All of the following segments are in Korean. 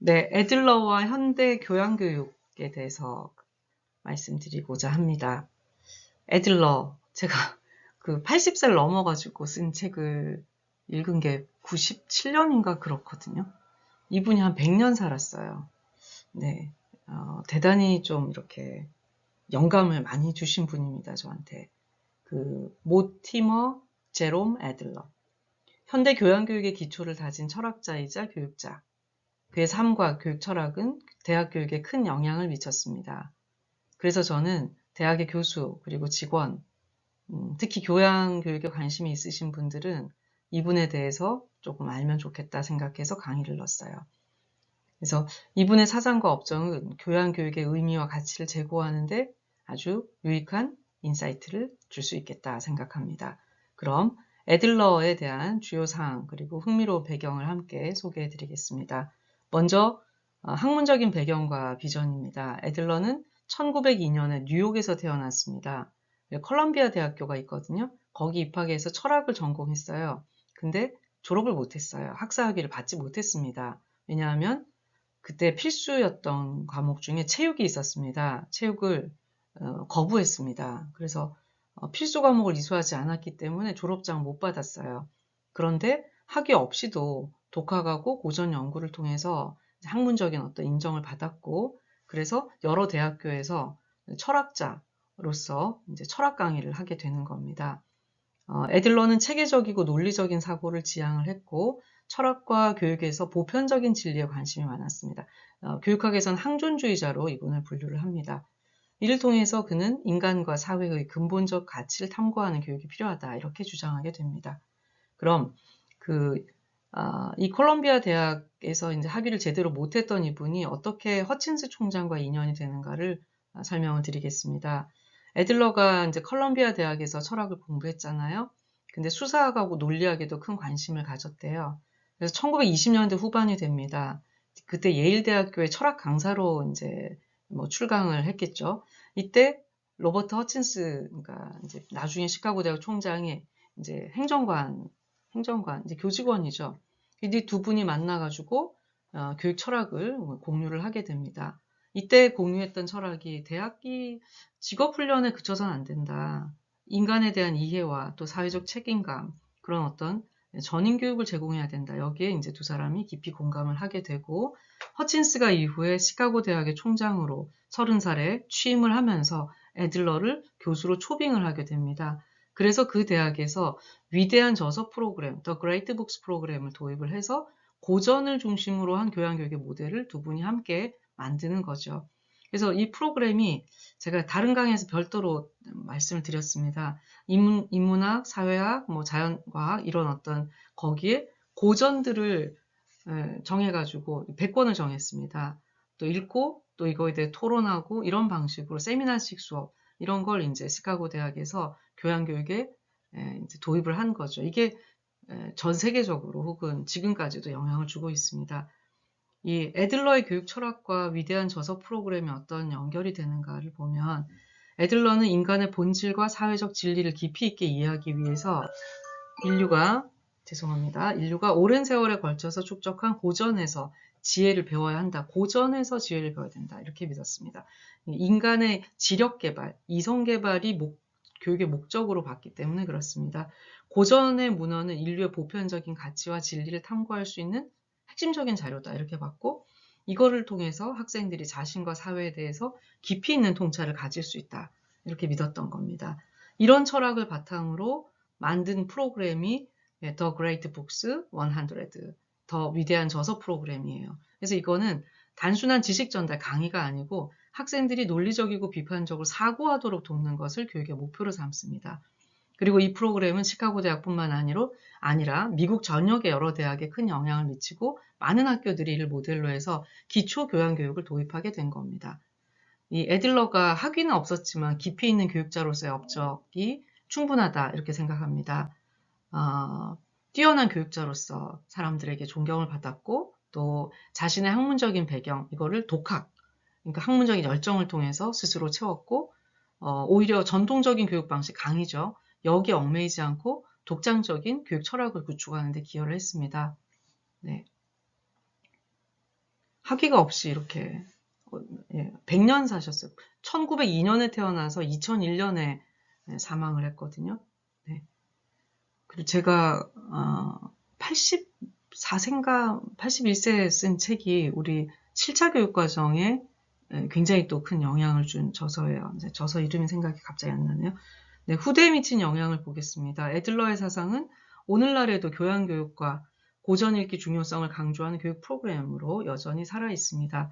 네, 애들러와 현대 교양교육에 대해서 말씀드리고자 합니다. 애들러, 제가 그 80살 넘어가지고 쓴 책을 읽은 게 97년인가 그렇거든요. 이분이 한 100년 살았어요. 네, 대단히 좀 이렇게 영감을 많이 주신 분입니다, 저한테. 그 모티머 제롬 애들러. 현대 교양교육의 기초를 다진 철학자이자 교육자. 그의 삶과 교육 철학은 대학 교육에 큰 영향을 미쳤습니다. 그래서 저는 대학의 교수 그리고 직원, 특히 교양 교육에 관심이 있으신 분들은 이분에 대해서 조금 알면 좋겠다 생각해서 강의를 넣었어요. 그래서 이분의 사상과 업적은 교양 교육의 의미와 가치를 제고하는데 아주 유익한 인사이트를 줄 수 있겠다 생각합니다. 그럼 애들러에 대한 주요 사항 그리고 흥미로운 배경을 함께 소개해 드리겠습니다. 먼저 학문적인 배경과 비전입니다. 애들러는 1902년에 뉴욕에서 태어났습니다. 컬럼비아 대학교가 있거든요. 거기 입학해서 철학을 전공했어요. 근데 졸업을 못했어요. 학사학위를 받지 못했습니다. 왜냐하면 그때 필수였던 과목 중에 체육이 있었습니다. 체육을 거부했습니다. 그래서 필수 과목을 이수하지 않았기 때문에 졸업장을 못 받았어요. 그런데 학위 없이도 독학하고 고전 연구를 통해서 학문적인 어떤 인정을 받았고, 그래서 여러 대학교에서 철학자로서 이제 철학 강의를 하게 되는 겁니다. 애들러는 체계적이고 논리적인 사고를 지향을 했고 철학과 교육에서 보편적인 진리에 관심이 많았습니다. 교육학에서는 항존주의자로 이분을 분류를 합니다. 이를 통해서 그는 인간과 사회의 근본적 가치를 탐구하는 교육이 필요하다 이렇게 주장하게 됩니다. 그럼 이 콜롬비아 대학에서 이제 학위를 제대로 못했던 이분이 어떻게 허친스 총장과 인연이 되는가를 설명을 드리겠습니다. 애들러가 이제 컬럼비아 대학에서 철학을 공부했잖아요. 근데 수사학하고 논리학에도 큰 관심을 가졌대요. 그래서 1920년대 후반이 됩니다. 그때 예일 대학교의 철학 강사로 이제 뭐 출강을 했겠죠. 이때 로버트 허친스가 이제 나중에 시카고 대학 총장이 이제 행정관, 이제 교직원이죠. 이 두 분이 만나가지고 교육 철학을 공유를 하게 됩니다. 이때 공유했던 철학이 대학이 직업훈련에 그쳐서는 안 된다. 인간에 대한 이해와 또 사회적 책임감, 그런 어떤 전인 교육을 제공해야 된다. 여기에 이제 두 사람이 깊이 공감을 하게 되고, 허친스가 이후에 시카고 대학의 총장으로 30살에 취임을 하면서 애들러를 교수로 초빙을 하게 됩니다. 그래서 그 대학에서 위대한 저서 프로그램, The Great Books 프로그램을 도입을 해서 고전을 중심으로 한 교양교육의 모델을 두 분이 함께 만드는 거죠. 그래서 이 프로그램이 제가 다른 강의에서 별도로 말씀을 드렸습니다. 인문학, 사회학, 뭐 자연과학 이런 어떤 거기에 고전들을 정해가지고 100권을 정했습니다. 또 읽고 또 이거에 대해 토론하고 이런 방식으로 세미나식 수업 이런 걸 이제 시카고 대학에서 교양교육에 이제 도입을 한 거죠. 이게 전 세계적으로 혹은 지금까지도 영향을 주고 있습니다. 이 애들러의 교육 철학과 위대한 저서 프로그램이 어떤 연결이 되는가를 보면 애들러는 인간의 본질과 사회적 진리를 깊이 있게 이해하기 위해서 인류가 인류가 오랜 세월에 걸쳐서 축적한 고전에서 지혜를 배워야 한다. 고전에서 지혜를 배워야 된다. 이렇게 믿었습니다. 인간의 지력 개발, 이성 개발이 교육의 목적으로 봤기 때문에 그렇습니다. 고전의 문헌은 인류의 보편적인 가치와 진리를 탐구할 수 있는 핵심적인 자료다. 이렇게 봤고, 이거를 통해서 학생들이 자신과 사회에 대해서 깊이 있는 통찰을 가질 수 있다. 이렇게 믿었던 겁니다. 이런 철학을 바탕으로 만든 프로그램이 The Great Books 100, 더 위대한 저서 프로그램이에요. 그래서 이거는 단순한 지식 전달 강의가 아니고 학생들이 논리적이고 비판적으로 사고하도록 돕는 것을 교육의 목표로 삼습니다. 그리고 이 프로그램은 시카고 대학뿐만 아니라 미국 전역의 여러 대학에 큰 영향을 미치고 많은 학교들이 이를 모델로 해서 기초 교양 교육을 도입하게 된 겁니다. 이 애들러가 학위는 없었지만 깊이 있는 교육자로서의 업적이 충분하다 이렇게 생각합니다. 뛰어난 교육자로서 사람들에게 존경을 받았고 또 자신의 학문적인 배경 이거를 독학, 그러니까 학문적인 열정을 통해서 스스로 채웠고 오히려 전통적인 교육 방식 강의죠. 여기에 얽매이지 않고 독창적인 교육 철학을 구축하는 데 기여를 했습니다. 네. 학위가 없이 이렇게 100년 사셨어요. 1902년에 태어나서 2001년에 사망을 했거든요. 네. 그리고 제가 84세인가 81세에 쓴 책이 우리 7차 교육 과정에 굉장히 또 큰 영향을 준 저서예요. 이제 저서 이름이 생각이 갑자기 안 나네요. 네, 후대에 미친 영향을 보겠습니다. 애들러의 사상은 오늘날에도 교양교육과 고전 읽기 중요성을 강조하는 교육 프로그램으로 여전히 살아 있습니다.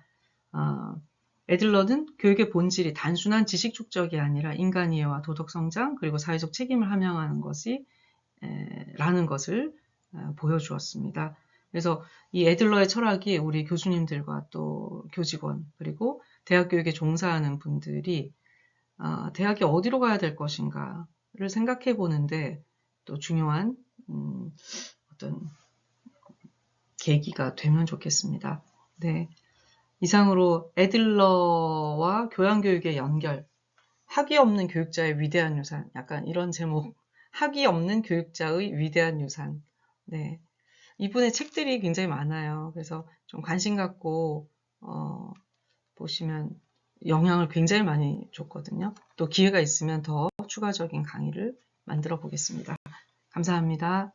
애들러는 교육의 본질이 단순한 지식 축적이 아니라 인간 이해와 도덕 성장 그리고 사회적 책임을 함양하는 것이 라는 것을 보여주었습니다. 그래서 이 애들러의 철학이 우리 교수님들과 또 교직원 그리고 대학 교육에 종사하는 분들이 대학이 어디로 가야 될 것인가를 생각해 보는데 또 중요한 어떤 계기가 되면 좋겠습니다. 네. 이상으로 애들러와 교양교육의 연결, 학위 없는 교육자의 위대한 유산, 약간 이런 제목, 학위 없는 교육자의 위대한 유산. 네. 이분의 책들이 굉장히 많아요. 그래서 좀 관심 갖고 보시면 영향을 굉장히 많이 줬거든요. 또 기회가 있으면 더 추가적인 강의를 만들어 보겠습니다. 감사합니다.